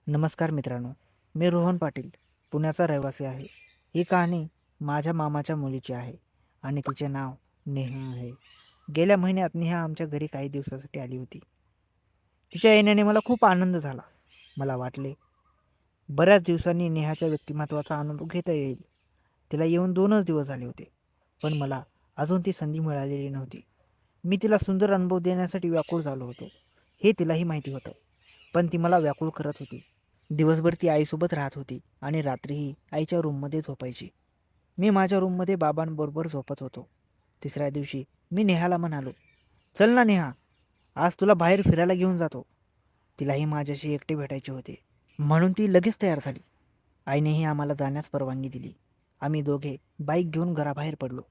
नमस्कार मित्रांनो, मी रोहन पाटील, पुण्याचा रहिवासी आहे. ही कहाणी माझ्या मामाच्या मुलीची आहे आणि तिचे नाव नेहा आहे. गेल्या महिन्यात नेहा आमच्या घरी काही दिवसासाठी आली होती. तिच्या येण्याने मला खूप आनंद झाला. मला वाटले, बऱ्याच दिवसांनी नेहाच्या व्यक्तिमत्त्वाचा अनुभव घेता येईल. तिला येऊन 2च दिवस झाले होते, पण मला अजून ती संधी मिळालेली नव्हती. मी तिला सुंदर अनुभव देण्यासाठी व्याकुळ झालो होतो, हे तिलाही माहिती होतं, पण ती मला व्याकुळ करत होती. दिवसभर ती आईसोबत राहत होती आणि रात्रीही आईच्या रूममध्ये झोपायची. मी माझ्या रूममध्ये बाबांबरोबर झोपत होतो. तिसऱ्या दिवशी मी नेहाला म्हणालो, चल ना नेहा, आज तुला बाहेर फिरायला घेऊन जातो. तिलाही माझ्याशी एकटे भेटायचे होते, म्हणून ती लगेच तयार झाली. आईनेही आम्हाला जाण्यास परवानगी दिली. आम्ही दोघे बाईक घेऊन घराबाहेर पडलो.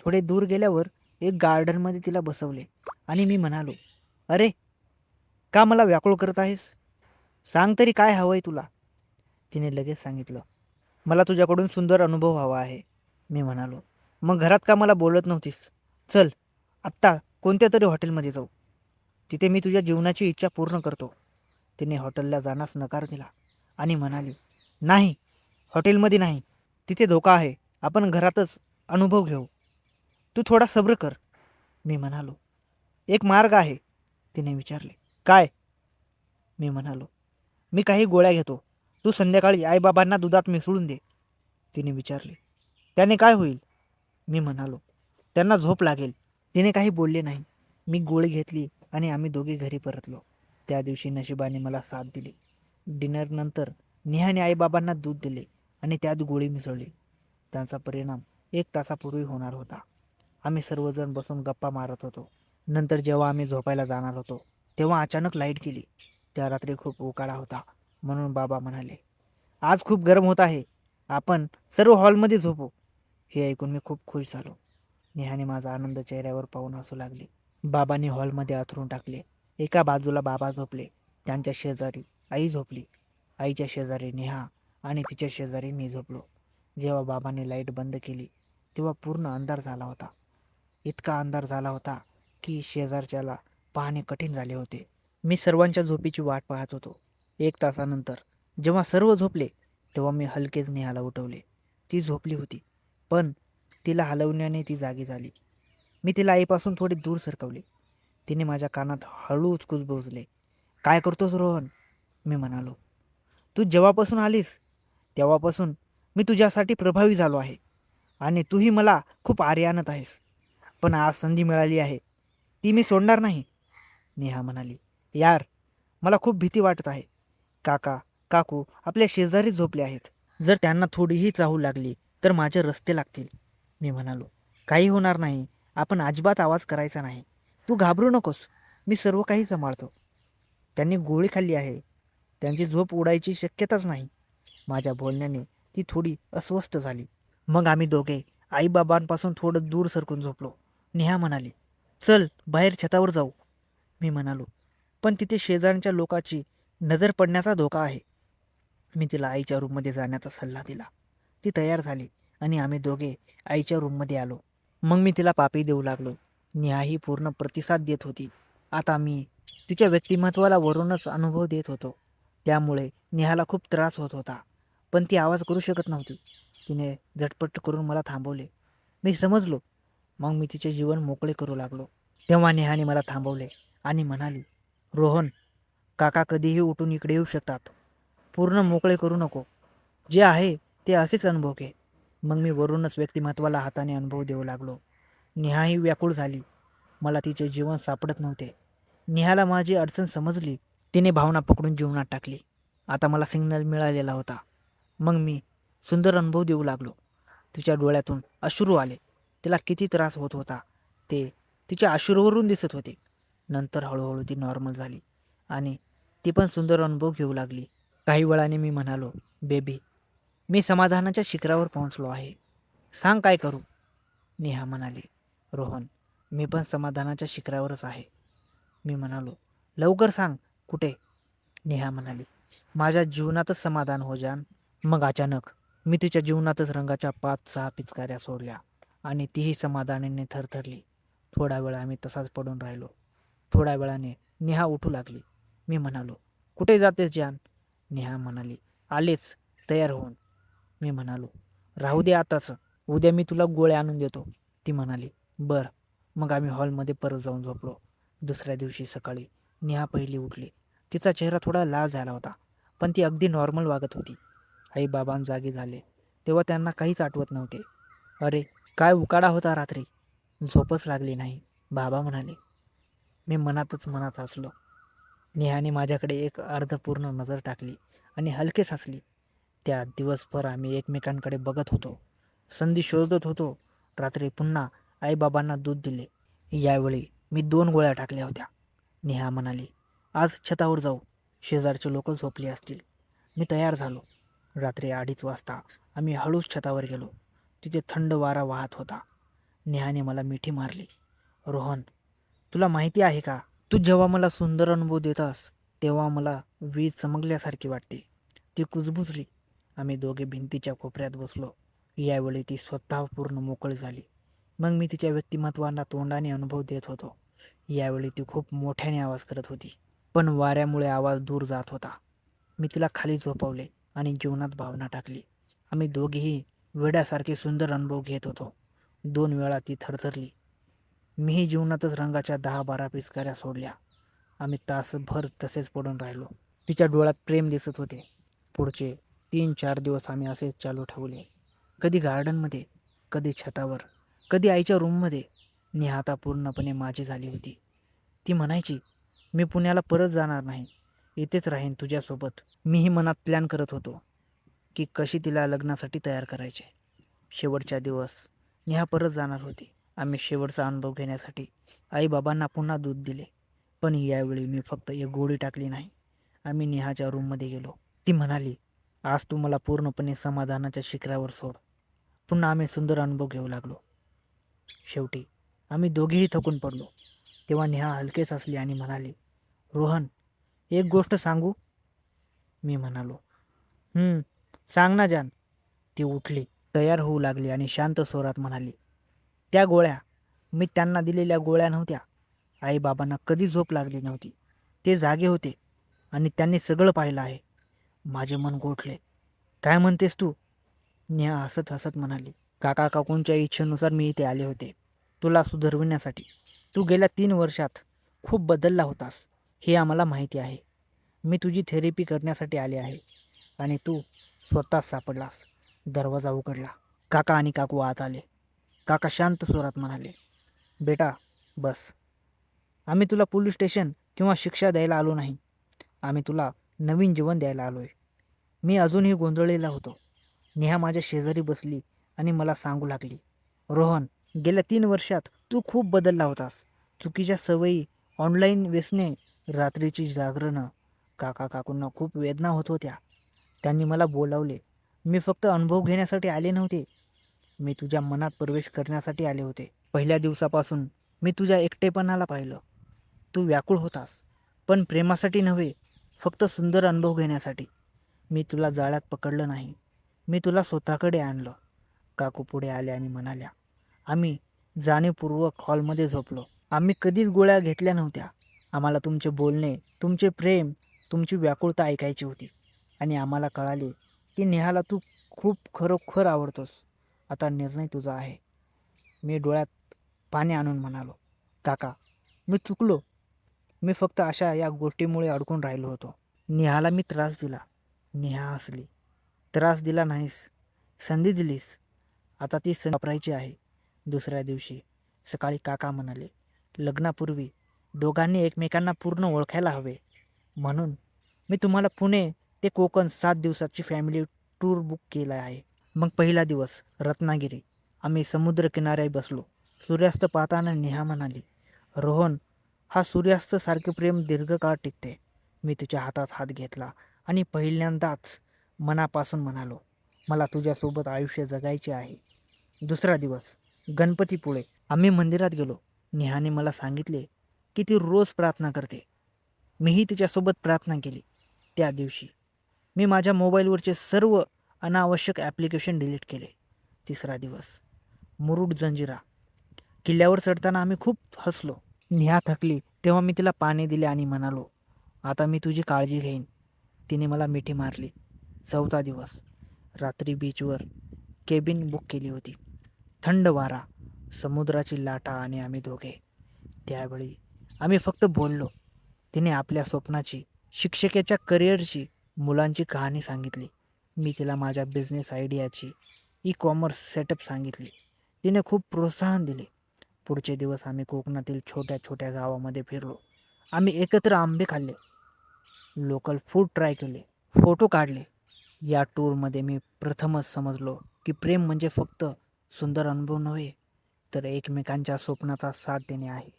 थोडे दूर गेल्यावर एक गार्डनमध्ये तिला बसवले आणि मी म्हणालो, अरे, का मला व्याकुळ करत आहेस? सांग तरी काय हवंय तुला? तिने लगेच सांगितलं, मला तुझ्याकडून सुंदर अनुभव हवा आहे. मी म्हणालो, मग घरात का मला बोलत नव्हतीस? चल, आत्ता कोणत्या तरी हॉटेलमध्ये जाऊ. तिथे मी तुझ्या जीवनाची इच्छा पूर्ण करतो. तिने हॉटेलला जाण्यास नकार दिला आणि म्हणाली, नाही, हॉटेलमध्ये नाही. तिथे धोका आहे. आपण घरातच अनुभव घेऊ. तू थोडा सब्र कर. मी म्हणालो, एक मार्ग आहे. तिने विचारले, काय? मी म्हणालो, मी काही गोळ्या घेतो. तू संध्याकाळी आईबाबांना दुधात मिसळून दे. तिने विचारले, त्याने काय होईल? मी म्हणालो, त्यांना झोप लागेल. तिने काही बोलले नाही. मी गोळी घेतली आणि आम्ही दोघे घरी परतलो. त्या दिवशी नशिबाने मला साथ दिली. डिनरनंतर नेहाने आईबाबांना दूध दिले आणि त्यात गोळी मिसळली. त्यांचा परिणाम 1 तासापूर्वी होणार होता. आम्ही सर्वजण बसून गप्पा मारत होतो. नंतर जेव्हा आम्ही झोपायला जाणार होतो, तेव्हा अचानक लाईट गेली. त्या रात्री खूप उकाडा होता, म्हणून बाबा म्हणाले, आज खूप गरम होत आहे. आपण सर्व हॉलमध्ये झोपू. हे ऐकून मी खूप खुश झालो. नेहाने माझा आनंद चेहऱ्यावर पाहून हसू लागली. बाबांनी हॉलमध्ये अंथरूण टाकले. एका बाजूला बाबा झोपले. त्यांच्या शेजारी आई झोपली. आईच्या शेजारी नेहा आणि तिच्या शेजारी मी झोपलो. जेव्हा बाबांनी लाईट बंद केली, तेव्हा पूर्ण अंधार झाला होता. इतका अंधार झाला होता की शेजारच्याला पाहणे कठीण झाले होते. मी सर्वांच्या झोपीची वाट पाहत होतो. 1 तासानंतर जेव्हा सर्व झोपले, तेव्हा मी हलकेच नेहाला उठवले. ती झोपली होती, पण तिला हलवण्याने ती जागी झाली. मी तिला आईपासून थोडे दूर सरकवले. तिने माझ्या कानात हळूच कुजबुजले. काय करतोस रोहन? मी म्हणालो. तू जेव्हापासून आलीस, तेव्हापासून मी तुझ्यासाठी प्रभावी झालो आहे आणि तूही मला खूप आरे आणत आहेस. पण आज संधी मिळाली आहे, ती मी सोडणार नाही. नेहा म्हणाली, यार, मला खूप भीती वाटत आहे. काका काकू आपल्या शेजारी झोपले आहेत. जर त्यांना थोडीही चाहूल लागली तर माझे रस्ते लागतील. मी म्हणालो, काही होणार नाही. आपण अजिबात आवाज करायचा नाही. तू घाबरू नकोस. मी सर्व काही सांभाळतो. त्यांनी गोळी खाल्ली आहे. त्यांची झोप उडायची शक्यताच नाही. माझ्या बोलण्याने ती थोडी अस्वस्थ झाली. मग आम्ही दोघे आईबाबांपासून थोडं दूर सरकून झोपलो. नेहा म्हणाली, चल बाहेर छतावर जाऊ. मी म्हणालो, पण तिथे शेजारच्या लोकांची नजर पडण्याचा धोका आहे. मी तिला आईच्या रूममध्ये जाण्याचा सल्ला दिला. ती तयार झाली आणि आम्ही दोघे आईच्या रूममध्ये आलो. मग मी तिला पापी देऊ लागलो. नेहाही पूर्ण प्रतिसाद देत होती. आता मी तिच्या व्यक्तिमत्वाला वरूनच अनुभव देत होतो. त्यामुळे नेहाला खूप त्रास होत होता, पण ती आवाज करू शकत नव्हती. तिने झटपट करून मला थांबवले. मी समजलो. मग मी तिचे जीवन मोकळे करू लागलो. तेव्हा नेहाने मला थांबवले आणि म्हणाली, रोहन, काका कधीही उठून इकडे येऊ शकतात. पूर्ण मोकळे करू नको. जे आहे ते असेच अनुभव घे. मग मी वरूनच व्यक्तिमत्वाला हाताने अनुभव देऊ लागलो. नेहाही व्याकुळ झाली. मला तिचे जीवन सापडत नव्हते. नेहाला माझी अडचण समजली. तिने भावना पकडून जीवनात टाकली. आता मला सिग्नल मिळालेला होता. मग मी सुंदर अनुभव देऊ लागलो. तिच्या डोळ्यातून अश्रू आले. तिला किती त्रास होत होता ते तिच्या अश्रूवरून दिसत होते. नंतर हळूहळू ती नॉर्मल झाली आणि ती पण सुंदर अनुभव घेऊ लागली. काही वेळाने मी म्हणालो, बेबी, मी समाधानाच्या शिखरावर पोहोचलो आहे. सांग काय करू? नेहा म्हणाली, रोहन, मी पण समाधानाच्या शिखरावरच आहे. मी म्हणालो, लवकर सांग, कुठे? नेहा म्हणाली, माझ्या जीवनातच समाधान हो जान. मग अचानक मी तिच्या जीवनातच रंगाच्या 5-6 पिचकाऱ्या सोडल्या आणि तीही समाधानाने थरथरली. थोडा वेळ आम्ही तसाच पडून राहिलो. थोड्या वेळाने नेहा उठू लागली. मी म्हणालो, कुठे जातेस जान? नेहा म्हणाली. आलेच, तयार होऊन. मी म्हणालो, राहू दे आताच, उद्या मी तुला गोळ्या आणून देतो. ती म्हणाली, बरं. मग आम्ही हॉलमध्ये परत जाऊन झोपलो. दुसऱ्या दिवशी सकाळी नेहा पहिली उठली. तिचा चेहरा थोडा लाल झाला होता, पण ती अगदी नॉर्मल वागत होती. आई बाबा जागी झाले तेव्हा त्यांना काहीच आठवत नव्हते. अरे, काय उकाडा होता रात्री, झोपच लागली नाही, बाबा म्हणाले. मी मनात हसलो. नेहाने माझ्याकडे एक अर्धपूर्ण नजर टाकली आणि हलकेच हसली. त्या दिवसभर आम्ही एकमेकांकडे बघत होतो, संधी शोधत होतो. रात्री पुन्हा आईबाबांना दूध दिले. यावेळी मी 2 गोळ्या टाकल्या होत्या. नेहा म्हणाली, आज छतावर जाऊ, शेजारचे लोक झोपले असतील. मी तयार झालो. रात्री 2:30 वाजता आम्ही हळूच छतावर गेलो. तिथे थंड वारा वाहत होता. नेहाने मला मिठी मारली. रोहन, तुला माहिती आहे का, तू जेव्हा मला सुंदर अनुभव देतास तेव्हा मला वीज चमकल्यासारखी वाटते. ती कुजबुजली. आम्ही दोघे भिंतीच्या कोपऱ्यात बसलो. यावेळी ती स्वतः पूर्ण मोकळी झाली. मग मी तिच्या व्यक्तिमत्वाला तोंडाने अनुभव देत होतो. यावेळी ती खूप मोठ्याने आवाज करत होती, पण वाऱ्यामुळे आवाज दूर जात होता. मी तिला खाली झोपवले आणि जीवनात भावना टाकली. आम्ही दोघेही वेड्यासारखे सुंदर अनुभव घेत होतो. 2 वेळा ती थरथरली. मीही जीवनातच रंगाच्या 10-12 पिचकाऱ्या सोडल्या. आम्ही तासभर तसेच पडून राहिलो. तिच्या डोळ्यात प्रेम दिसत होते. पुढचे 3-4 दिवस आम्ही असेच चालू ठेवले. कधी गार्डनमध्ये, कधी छतावर, कधी आईच्या रूममध्ये. नेहा आता पूर्णपणे माझी झाली होती. ती म्हणायची, मी पुण्याला परत जाणार नाही, इथेच राहीन तुझ्यासोबत. मीही मनात प्लॅन करत होतो की कशी तिला लग्नासाठी तयार करायचे. शेवटच्या दिवस नेहा परत जाणार होती. आम्ही शेवटचा अनुभव घेण्यासाठी आईबाबांना पुन्हा दूध दिले. पण यावेळी मी फक्त एक गोळी टाकली नाही. आम्ही नेहाच्या रूममध्ये गेलो. ती म्हणाली, आज तू मला पूर्णपणे समाधानाच्या शिखरावर सोड. पुन्हा आम्ही सुंदर अनुभव घेऊ लागलो. शेवटी आम्ही दोघेही थकून पडलो. तेव्हा नेहा हलकेच हसली आणि म्हणाली, रोहन, एक गोष्ट सांगू? मी म्हणालो, सांग ना जान. ती उठली, तयार होऊ लागली आणि शांत स्वरात म्हणाली, त्या गोळ्या, मी त्यांना दिलेल्या गोळ्या नव्हत्या. आईबाबांना कधी झोप लागली नव्हती. ते जागे होते आणि त्यांनी सगळं पाहिलं आहे. माझे मन गोठले. काय म्हणतेस तू? नेहा हसत हसत म्हणाली, काका काकूंच्या इच्छेनुसार मी इथे आले होते, तुला सुधरविण्यासाठी. तू गेल्या 3 वर्षात खूप बदलला होतास, हे आम्हाला माहिती आहे. मी तुझी थेरपी करण्यासाठी आले आहे आणि तू स्वतःच सापडलास. दरवाजा उघडला. काका आणि काकू आत आले. काका शांत स्वरात म्हणाले, बेटा बस. आम्ही तुला पोलीस स्टेशन किंवा शिक्षा द्यायला आलो नाही. आम्ही तुला नवीन जीवन द्यायला आलोय. मी अजूनही गोंधळलेला होतो. नेहा माझ्या शेजारी बसली आणि मला सांगू लागली, रोहन, गेल्या 3 वर्षात तू खूप बदलला होतास. चुकीच्या सवयी, ऑनलाईन व्यसने, रात्रीची जागरणं. काका काकूंना खूप वेदना होत होत्या. त्यांनी मला बोलावले. मी फक्त अनुभव घेण्यासाठी आले नव्हते, मी तुझ्या मनात प्रवेश करण्यासाठी आले होते. पहिल्या दिवसापासून मी तुझ्या एकटेपणाला पाहिलं. तू व्याकुळ होतास, पण प्रेमासाठी नव्हे, फक्त सुंदर अनुभव घेण्यासाठी. मी तुला जाळ्यात पकडलं नाही, मी तुला स्वतःकडे आणलं. काकू पुढे आल्या आणि म्हणाल्या, आम्ही जाणीवपूर्वक हॉलमध्ये झोपलो. आम्ही कधीच गोळ्या घेतल्या नव्हत्या. आम्हाला तुमचे बोलणे, तुमचे प्रेम, तुमची व्याकुळता ऐकायची होती. आणि आम्हाला कळाले की नेहाला तू खूप खरोखर आवडतोस. आता निर्णय तुझा आहे. मी डोळ्यात पाणी आणून म्हणालो, काका, मी चुकलो. मी फक्त अशा या गोष्टीमुळे अडकून राहिलो होतो. नेहाला मी त्रास दिला. नेहा हसली. त्रास दिला नाहीस, संधी दिलीस. आता ती संधी वापरायची आहे. दुसऱ्या दिवशी सकाळी काका म्हणाले, लग्नापूर्वी दोघांनी एकमेकांना पूर्ण ओळखायला हवे. म्हणून मी तुम्हाला पुणे ते कोकण 7 दिवसाची फॅमिली टूर बुक केला आहे. मग पहिला दिवस रत्नागिरी. आम्ही समुद्रकिनाऱ्यात बसलो. सूर्यास्त पाहताना नेहा म्हणाली, रोहन, हा सूर्यास्त सारखे प्रेम दीर्घकाळ टिकते. मी तिच्या हातात हात घेतला आणि पहिल्यांदाच मनापासून म्हणालो, मला तुझ्यासोबत आयुष्य जगायचे आहे. दुसरा दिवस गणपतीपुळे. आम्ही मंदिरात गेलो. नेहाने मला सांगितले की ती रोज प्रार्थना करते. मीही तिच्यासोबत प्रार्थना केली. त्या दिवशी मी माझ्या मोबाईलवरचे सर्व अनावश्यक ॲप्लिकेशन डिलीट केले. तिसरा दिवस मुरुड जंजिरा. किल्ल्यावर चढताना आम्ही खूप हसलो. नेहा थकली तेव्हा मी तिला पाणी दिले आणि म्हणालो, आता मी तुझी काळजी घेईन. तिने मला मिठी मारली. 4था दिवस. रात्री बीचवर केबिन बुक केली होती. थंड वारा, समुद्राची लाटा आणि आम्ही दोघे. त्यावेळी आम्ही फक्त बोललो. तिने आपल्या स्वप्नाची, शिक्षकाच्या करिअरची, मुलांची कहाणी सांगितली. मी तिला माझ्या बिझनेस आयडियाची, ई-कॉमर्स सेटअप सांगितली. तिने खूप प्रोत्साहन दिले. पुढचे दिवस आम्ही कोकणातील छोट्या छोट्या गावामध्ये फिरलो. आम्ही एकत्र आंबे खाल्ले, लोकल फूड ट्राय केले, फोटो काढले. या टूरमध्ये मी प्रथमच समजलो की प्रेम म्हणजे फक्त सुंदर अनुभव नव्हे, तर एकमेकांच्या स्वप्नाचा साथ देणे आहे.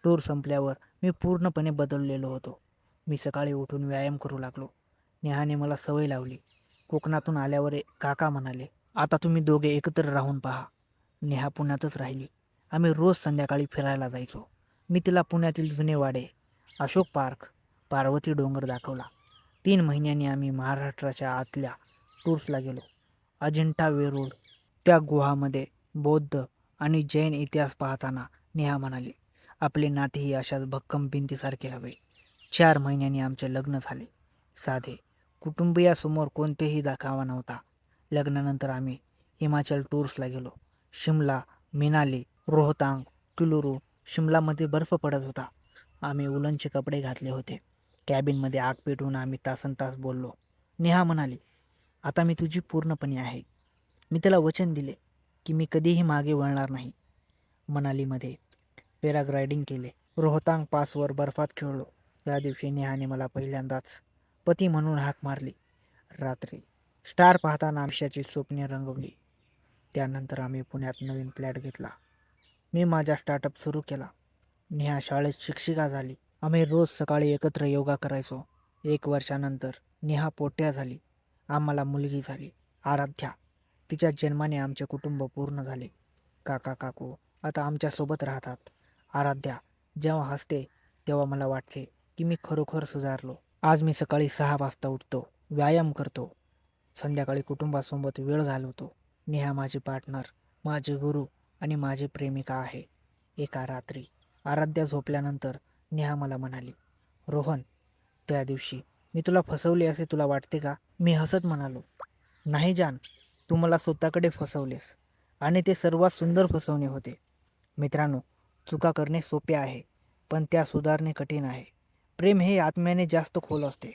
टूर संपल्यावर मी पूर्णपणे बदललेलो होतो. मी सकाळी उठून व्यायाम करू लागलो. नेहाने मला सवय लावली. कोकणातून आल्यावर काका म्हणाले, आता तुम्ही दोघे एकत्र राहून पहा. नेहा पुण्यातच राहिली. आम्ही रोज संध्याकाळी फिरायला जायचो. मी तिला पुण्यातील जुने वाडे, अशोक पार्क, पार्वती डोंगर दाखवला. 3 महिन्यांनी आम्ही महाराष्ट्राच्या आतल्या टूर्सला गेलो. अजिंठा वेरूळ, त्या गुहामध्ये बौद्ध आणि जैन इतिहास पाहताना नेहा म्हणाली, आपले नातेही अशाच भक्कम भिंतीसारखे हवे. 4 महिन्यांनी आमचे लग्न झाले. साधे, कुटुंबियासमोर कोणतेही दाखवा नव्हता. लग्नानंतर आम्ही हिमाचल टूर्सला गेलो. शिमला, मनाली, रोहतांग, कुलुरू. शिमलामध्ये बर्फ पडत होता. आम्ही उलनचे कपडे घातले होते. कॅबिनमध्ये आग पेटवून आम्ही तासनतास बोललो. नेहा म्हणाली, आता मी तुझी पूर्णपणे आहे. मी त्याला वचन दिले की मी कधीही मागे वळणार नाही. मनालीमध्ये पॅराग्लायडिंग केले. रोहतांग पासवर बर्फात खेळलो. त्या दिवशी नेहाने मला पहिल्यांदाच पती म्हणून हाक मारली. रात्री स्टार पाहताना आयुष्याची स्वप्ने रंगवली. त्यानंतर आम्ही पुण्यात नवीन फ्लॅट घेतला. मी माझा स्टार्टअप सुरू केला. नेहा शाळेत शिक्षिका झाली. आम्ही रोज सकाळी एकत्र योगा करायचो. 1 वर्षानंतर नेहा पोट्या झाली. आम्हाला मुलगी झाली, आराध्या. तिच्या जन्माने आमचे कुटुंब पूर्ण झाले. काका काकू आता आमच्यासोबत राहतात. आराध्या जेव्हा हसते तेव्हा मला वाटते की मी खरोखर सुधारलो. आज मी सकाळी 6 वाजता उठतो, व्यायाम करतो, संध्याकाळी कुटुंबासोबत वेळ घालवतो. नेहा माझी पार्टनर, माझे गुरु आणि माझी प्रेमिका आहे. एका रात्री आराध्या झोपल्यानंतर नेहा मला म्हणाली, रोहन, त्या दिवशी मी तुला फसवले असे तुला वाटते का? मी हसत म्हणालो, नाही जान, तू मला स्वतःकडे फसवलेस आणि ते सर्वात सुंदर फसवणे होते. मित्रांनो, चुका करणे सोपे आहे, पण त्या सुधारणे कठीण आहे. प्रेम हे आत्म्याने जास्त खोल असते.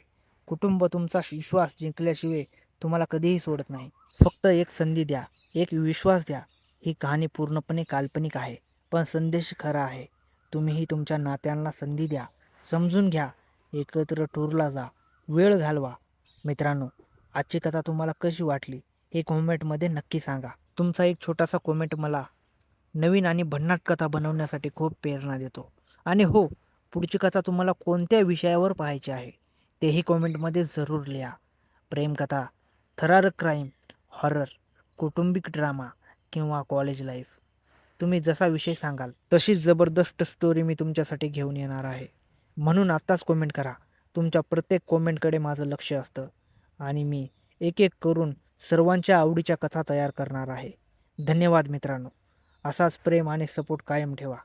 कुटुंब तुमचा विश्वास जिंकल्याशिवाय तुम्हाला कधीही सोडत नाही. फक्त एक संधी द्या, एक विश्वास द्या. ही कहाणी पूर्णपणे काल्पनिक आहे, पण संदेश खरा आहे. तुम्हीही तुमच्या नात्यांना संधी द्या, समजून घ्या, एकत्र टूरला जा, वेळ घालवा. मित्रांनो, आजची कथा तुम्हाला कशी वाटली हे कॉमेंटमध्ये नक्की सांगा. तुमचा एक छोटासा कॉमेंट मला नवीन आणि भन्नाट कथा बनवण्यासाठी खूप प्रेरणा देतो. आणि हो, पुढची कथा तुम्हाला कोणत्या विषयावर पाहायची आहे तेही कॉमेंटमध्ये जरूर लिहा. प्रेमकथा, थरारक क्राईम, हॉरर, कौटुंबिक ड्रामा किंवा कॉलेज लाईफ, तुम्ही जसा विषय सांगाल तशीच जबरदस्त स्टोरी मी तुमच्यासाठी घेऊन येणार आहे. म्हणून आत्ताच कॉमेंट करा. तुमच्या प्रत्येक कॉमेंटकडे माझं लक्ष असतं आणि मी एक एक करून सर्वांच्या आवडीच्या कथा तयार करणार आहे. धन्यवाद मित्रांनो. असाच प्रेम आणि सपोर्ट कायम ठेवा.